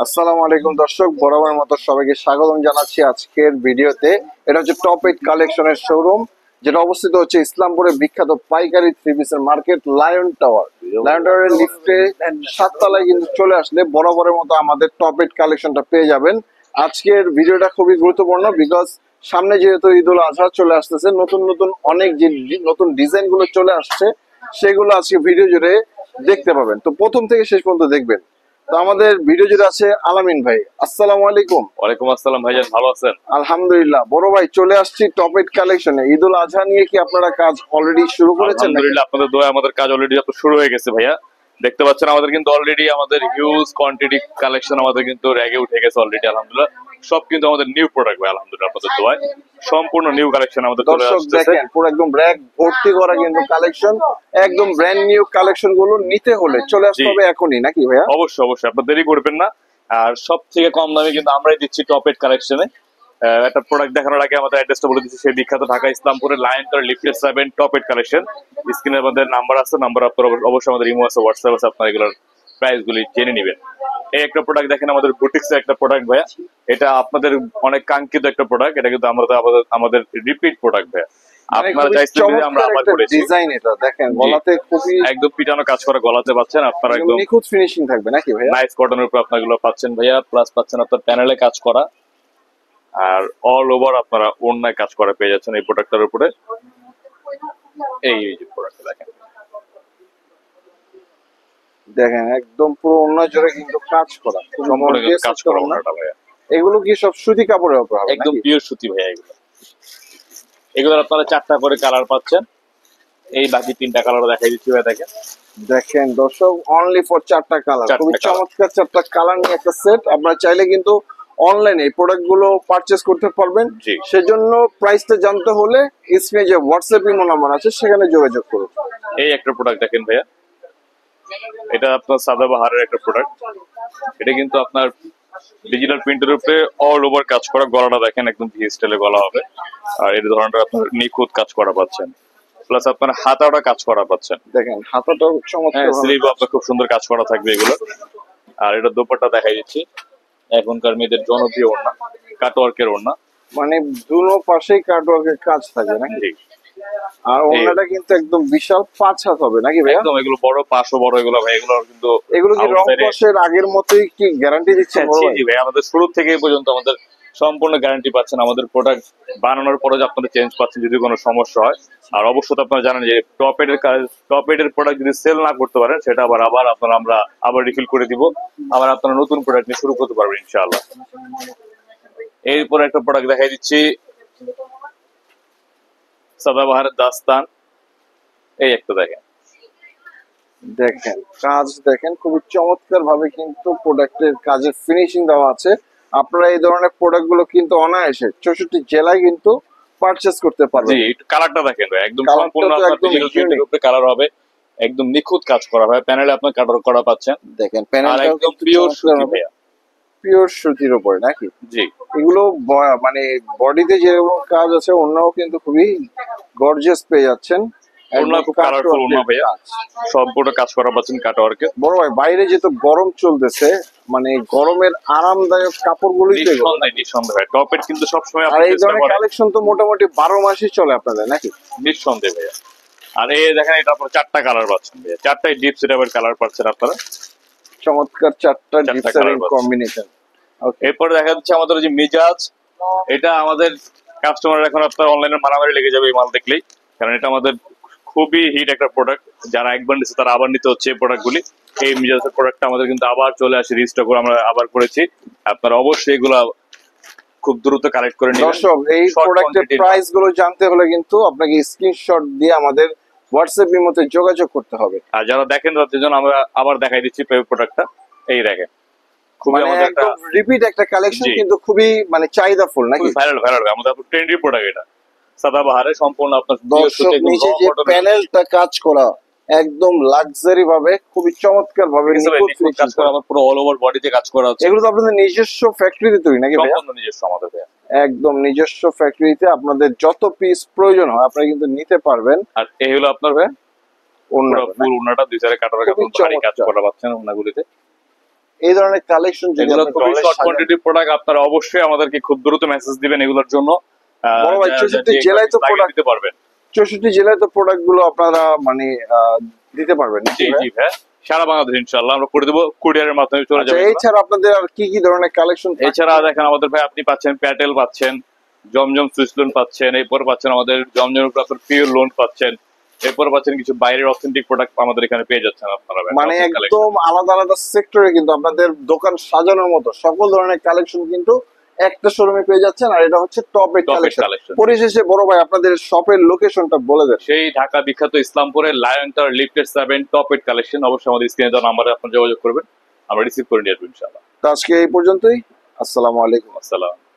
আসসালামু আলাইকুম দর্শক, বরাবরের মতো সবাইকে স্বাগতম জানাচ্ছি আজকের ভিডিওতে। এটা হচ্ছে টপ 8 কালেকশনের শোরুম, যেটা অবস্থিত হচ্ছে ইসলামপুরের বিখ্যাত পাইকারি থ্রি পিসের মার্কেট লায়ন টাওয়ার। লায়ন টাওয়ারের লিফটে 7 তলায় কিন্তু চলে আসলে বরাবরের মতো আমাদের টপ 8 কালেকশনটা পেয়ে যাবেন। আজকের ভিডিওটা খুবই গুরুত্বপূর্ণ, বিকজ সামনে যেহেতু ঈদুল আজহা চলে আসতেছে, নতুন নতুন অনেক যে নতুন ডিজাইন গুলো চলে আসছে সেগুলো আজকে ভিডিও জুড়ে দেখতে পাবেন। তো প্রথম থেকে শেষ পর্যন্ত দেখবেন। তো আমাদের ভিডিও জুড়ে আছে আলামিন ভাই। আসসালামু আলাইকুম। ওয়ালাইকুম আসসালাম ভাইজান, ভালো আছেন? আলহামদুলিল্লাহ। বড় ভাই, চলে আসছি টপ 8 কালেকশনে। ঈদুল আজহা নিয়ে কি আপনারা কাজ অলরেডি শুরু করেছেন? আলহামদুলিল্লাহ, আপনাদের দোয়া আমাদের কাজ অলরেডি শুরু হয়ে গেছে ভাইয়া। দেখতে পাচ্ছেন আমাদের কিন্তু অলরেডি আমাদের হিউজ কোয়ান্টিটি কালেকশন আমাদের কিন্তু র্যাগে উঠে গেছে অলরেডি। আলহামদুলিল্লাহ, সব কিন্তু আমাদের নিউ প্রোডাক্ট ভাই। আলহামদুলিল্লাহ, আপনাদের দোয়ায় সম্পূর্ণ নিউ কালেকশন আমাদের চলে দর্শক আসছে। দেখেন, পুরো একদম র‍্যাক ভর্তি করা কিন্তু কালেকশন, একদম ব্র্যান্ড নিউ কালেকশন গুলো নিতে হলে চলে আসতে হবে এখনই, নাকি ভাইয়া? অবশ্যই অবশ্যই, আপনারা দেরি করবেন না। আর সব থেকে কম দামে কিন্তু আমরাই দিচ্ছি টপ 8 কালেকশনে। একটা প্রোডাক্ট দেখানোর আগে আমাদের অ্যাড্রেসটা বলে দিচ্ছি। সেই বিখ্যাত ঢাকা ইসলামপুরের Lion Tower lifted 7 top 8 collection. স্ক্রিনে আমাদের নাম্বার আছে, নাম্বার আপনারা অবশ্যই আমাদের ইমো আছে, হোয়াটসঅ্যাপ আছে, আপনারা এগুলোর প্রাইস গুলি জেনে নেবেন। এই একটা প্রোডাক্ট দেখেন, আমাদের বুটিক্স এর একটা প্রোডাক্ট ভাইয়া। এটা আপনাদের অনেক কাঙ্ক্ষিত একটা প্রোডাক্ট। এটা কিন্তু আমাদের রিপিট প্রোডাক্ট ভাইয়া। আপনারা চাইছেন যে আমরা আবার করেছি। ডিজাইন এটা দেখেন, গলাতে খুবই একদম পিটানো কাজ করা গলাতে পাচ্ছেন আপনারা, একদম নিখুঁত ফিনিশিং থাকবে, নাকি ভাইয়া? নাইস কটনের উপর আপনারা এগুলো পাচ্ছেন ভাইয়া। প্লাস পাচ্ছেন আপনার প্যানেলে কাজ করা, আর অল ওভার আপনারা ওড়নায় কাজ করা পেয়ে যাচ্ছেন এই প্রোডাক্টটার উপরে। এই যে প্রোডাক্ট দেখেন, দেখেন একদম পুরো ওড়না জুড়ে কিন্তু কাজ করা, সম্পূর্ণ কাজ করা ওড়নাটা ভাইয়া। এগুলো কি সব সুতি কাপড়ের উপর হবে? একদম পিওর সুতি ভাইয়া। এগুলোর আপনারা 4টা করে কালার পাচ্ছেন। এই বাকি 3টা কালার দেখাই দিচ্ছি ভাই। দেখেন দেখেন দর্শক, অনলি ফর 4টা কালার, খুবই চমৎকার 4টা কালার নিয়ে একটা সেট। আপনারা চাইলে কিন্তু অনলাইনে এই প্রোডাক্ট গুলো পারচেজ করতে পারবেন। সেজন্য প্রাইসটা জানতে হলে স্ক্রিনে যে হোয়াটসঅ্যাপ ইমো নাম্বার আছে সেখানে যোগাযোগ করুন। এই একটা প্রোডাক্ট দেখেন ভাইয়া, এটা আপনার সাদাবাহারের একটা প্রোডাক্ট। এটা কিন্তু আপনার ডিজিটাল প্রিন্টের উপরে অল ওভার কাজ করা। গলাটা দেখেন একদম ভি স্টাইলে গলা হবে, আর এই ধরনের আপনার নিখুঁত কাজ করা পাচ্ছেন। প্লাস আপনার হাতাটা কাজ করা পাচ্ছেন। দেখেন হাতাটাও চমৎকার, স্লিভ আপনার খুব সুন্দর কাজ করা থাকবে এগুলো। আর এটা দোপাট্টা দেখাই দিচ্ছি, এখনকার মেয়েদের জনপ্রিয় ওড়না, কাটওয়ার্কের ওড়না। মানে দুনো পাশেই কাটওয়ার্কের কাজ থাকে, নাকি? আর ওড়নাটা কিন্তু একদম বিশাল 5 হাত হবে, নাকি ভাই? একদম এগুলো বড়, পাশও বড় এগুলো ভাই। এগুলো কি রং কষের আগের মতোই কি গ্যারান্টি দিচ্ছেন? জি ভাই, আমাদের শুরু থেকে এই পর্যন্ত আমাদের সম্পূর্ণ গ্যারান্টি পাচ্ছেন। আমাদের প্রোডাক্ট বানানোর পরে যে আপনারা চেঞ্জ পাচ্ছেন যদি কোনো সমস্যা হয়। আর অবশ্যই আপনারা জানেন যে টপ 8 এর প্রোডাক্ট যদি সেল না করতে পারেন, সেটা আবার আমরা আবার রিফিল করে দিব। আবার আপনারা নতুন প্রোডাক্ট নিয়ে শুরু করতে পারবেন ইনশাআল্লাহ। এরপর একটা প্রোডাক্ট দেখাই দিচ্ছি, সাদাবাহারের দাস্তান। এই একটা দেখেন, দেখেন কাজ দেখেন, খুবই চমৎকার ভাবে কিন্তু প্রোডাক্টের কাজের ফিনিশিং দেওয়া আছে। আপনারা এই ধরনের প্রোডাক্ট গুলো কিন্তু অনায়াসে 64 জেলায় কিন্তু পারচেজ করতে পারবেন। জি, কালারটা দেখেন ভাই, একদম সম্পূর্ণ আপনার ডিজিটাল প্রিন্টের উপরে কালার হবে, একদম নিখুঁত কাজ করা হয়। প্যানেলে আপনি কাটার করা পাচ্ছেন। দেখেন প্যানেলটা একদম পিওর সুতি ভাইয়া, পিওর সুতির উপরে, নাকি? জি, এগুলো মানে বডিতে যেরকম কাজ আছে অন্যও কিন্তু খুবই গর্জিয়াস পেয়ে যাচ্ছেন। খুব কালারফুল ওড়না ভাইয়া, সম্পূর্ণ কাজ করা পাচ্ছেন কাটওয়ার্কে। বড় ভাই, বাইরে যেহেতু গরম চলতেছে, মানে গরমের আরামদায়ক কাপড়গুলোই তো এগুলো। নিঃসন্দেহে টপ 8 কিন্তু সবসময় আর এই ধরনের কালেকশন তো মোটামুটি 12 মাসই চলে আপনাদের, নাকি? নিঃসন্দেহে ভাইয়া। আর এই দেখেন, এটা আপনারা 4টা কালার পাচ্ছেন ভাইয়া। 4টাই ডিপ সেটাবের কালার পাচ্ছেন আপনারা। চমৎকার 4টা ডিপ সেট কম্বিনেশন। এরপর দেখা যাচ্ছে আমাদের যে মিজাজ, এটা আমাদের কাস্টমার এখন আপনার অনলাইনে মারামারি লেগে যাবে এই মাল দেখলেই, কারণ এটা আমাদের খুবই হিট একটা প্রোডাক্ট। যারা একবার নিচ্ছে তারা আবার নিতে হচ্ছে এই প্রোডাক্টগুলি। এই মিজাজের প্রোডাক্টটা আমাদের কিন্তু আবার চলে আসে, রিস্টক করে আমরা আবার করেছি। আপনারা অবশ্যই এগুলা খুব দ্রুত কালেক্ট করে নিন। দর্শক, এই প্রোডাক্টের প্রাইস গুলো জানতে হলে কিন্তু আপনাকে স্ক্রিনশট দিয়ে আমাদের হোয়াটসঅ্যাপ ইমোতে যোগাযোগ করতে হবে। আর যারা দেখেন তাদের জন্য আমরা আবার দেখাই দিচ্ছি প্রোডাক্টটা। এই দেখেন, খুবই আমাদের একটা রিপিট একটা কালেকশন, কিন্তু খুবই মানে চাহিদাফুল, নাকি? ভাইরাল আমাদের ট্রেন্ডি প্রোডাক্ট। এটা সাদাবাহারে সম্পূর্ণ আপনার দর্শক, নিচে যে প্যানেলটা কাজ করা একদম লাক্সারি ভাবে, খুবই চমৎকার ভাবে কাজ করা, আবার পুরো অল ওভার বডিতে কাজ করা আছে। এগুলো তো আপনাদের নিজস্ব ফ্যাক্টরিতে তৈরি, নাকি? সম্পূর্ণ নিজস্ব আমাদের ভাইয়া, একদম নিজস্ব ফ্যাক্টরিতে আপনাদের যত পিস প্রয়োজন হয় আপনারা কিন্তু নিতে পারবেন। আর এই হলো আপনার ভাইয়া ওড়না, ফুল ওড়নাটা দুই সাইডে কাটার একদম ভারী কাজ করা পাচ্ছেন ওড়নাগুলিতে। এই ধরনের কালেকশন যদি এগুলো আপনি খুবই ডলে শর্ট সাজান- কোয়ান্টিটি প্রোডাক্ট, আপনারা অবশ্যই আমাদেরকে খুব দ্রুত মেসেজ দিবেন এগুলোর জন্য। বড় ভাই, 64 জেলায় তো প্রোডাক্ট দিতে পারবেন। 64 জেলায় তো প্রোডাক্ট গুলো আপনারা মানে দিতে পারবেন নাকি জি ভাই? জি ভাই, সারা বাংলাদেশ ইনশাআল্লাহ আমরা করে দেবো, কুরিয়ারের মাধ্যমে চলে আচ্ছা, যাবে এগুলো। এছাড়া আপনাদের আর কি কি ধরনের কালেকশন? এছাড়া দেখেন আমাদের ভাই আপনি পাচ্ছেন প্যাটেল পাচ্ছেন, জমজম সুইস লোন পাচ্ছেন, এরপর পাচ্ছেন আমাদের জমজমের উপর আপনার পিওর লোন পাচ্ছেন, এরপর পাচ্ছেন কিছু বাইরের অথেন্টিক প্রোডাক্ট আমাদের এখানে পেয়ে যাচ্ছেন আপনারা ভাই। মানে Authentic collection। একদম আলাদা আলাদা সেক্টরে কিন্তু আপনাদের দোকান সাজানোর মতো সকল ধরনের কালেকশন কিন্তু একটা শোরুমে পেয়ে যাচ্ছেন, আর এটা হচ্ছে top eight Top eight collection. collection। পরিশেষে বড় ভাই আপনাদের শপের লোকেশনটা বলে দেন। সেই ঢাকা বিখ্যাত ইসলামপুরের লায়ন টাওয়ার লিফটেড 7 টপ এড কালেকশন। অবশ্যই আমাদের স্ক্রিনে দেওয়া নাম্বারে আপনারা যোগাযোগ করবেন, আমরা রিসিভ করে নিয়ে আসবো ইনশাআল্লাহ। তো আজকে এই পর্যন্তই। আসসালামু আলাইকুম। আসসালাম।